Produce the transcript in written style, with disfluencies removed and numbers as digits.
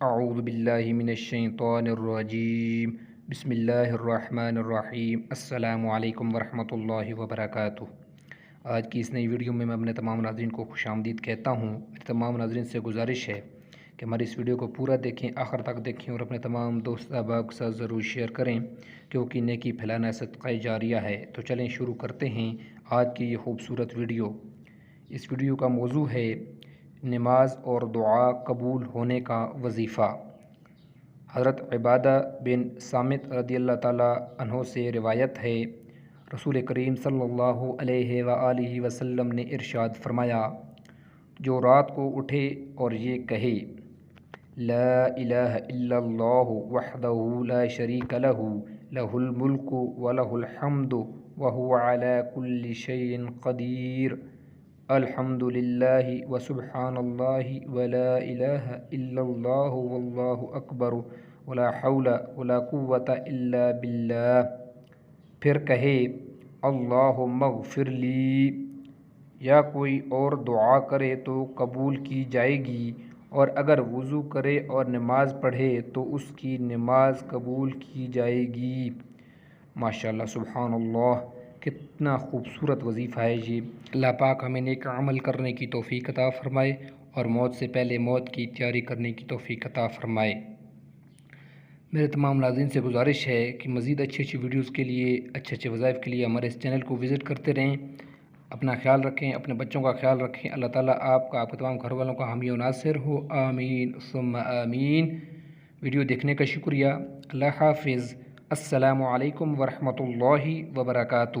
اعوذ باللہ من الشیطان الرجیم بسم اللہ الرحمن الرحیم السلام علیکم ورحمۃ اللہ وبرکاتہ۔ آج کی اس نئی ویڈیو میں اپنے تمام ناظرین کو خوش آمدید کہتا ہوں۔ میرے تمام ناظرین سے گزارش ہے کہ ہماری اس ویڈیو کو پورا دیکھیں، آخر تک دیکھیں اور اپنے تمام دوست احباب کے ساتھ ضرور شیئر کریں، کیونکہ نیکی پھیلانا صدقہ جاریہ ہے۔ تو چلیں شروع کرتے ہیں آج کی یہ خوبصورت ویڈیو۔ اس ویڈیو کا موضوع ہے نماز اور دعا قبول ہونے کا وظیفہ۔ حضرت عبادہ بن صامت رضی اللہ تعالیٰ عنہ سے روایت ہے، رسول کریم صلی اللہ علیہ وآلہ وسلم نے ارشاد فرمایا، جو رات کو اٹھے اور یہ کہے لا الہ الا اللہ وحدہ لا شریک لہ لہ الملک ولہ الحمد وہو علی کل شیء قدیر، الحمد للہ وسبحان اللہ ولا الہ الا اللہ واللہ اکبر ولا حول ولا قوۃ الا باللہ، پھر کہے اللہم اغفر لی، یا کوئی اور دعا کرے تو قبول کی جائے گی، اور اگر وضو کرے اور نماز پڑھے تو اس کی نماز قبول کی جائے گی۔ ماشاءاللہ، سبحان اللہ، کتنا خوبصورت وظیفہ ہے یہ۔ اللہ پاک ہمیں نیک عمل کرنے کی توفیق عطا فرمائے اور موت سے پہلے موت کی تیاری کرنے کی توفیق عطا فرمائے۔ میرے تمام ناظرین سے گزارش ہے کہ مزید اچھی ویڈیوز کے لیے، اچھے وظائف کے لیے ہمارے اس چینل کو وزٹ کرتے رہیں۔ اپنا خیال رکھیں، اپنے بچوں کا خیال رکھیں۔ اللہ تعالیٰ آپ کا، آپ کے تمام گھر والوں کا حامی و ناصر ہو، آمین ثم آمین۔ ویڈیو دیکھنے کا شکریہ۔ اللہ حافظ۔ السلام علیکم ورحمۃ اللہ وبرکاتہ۔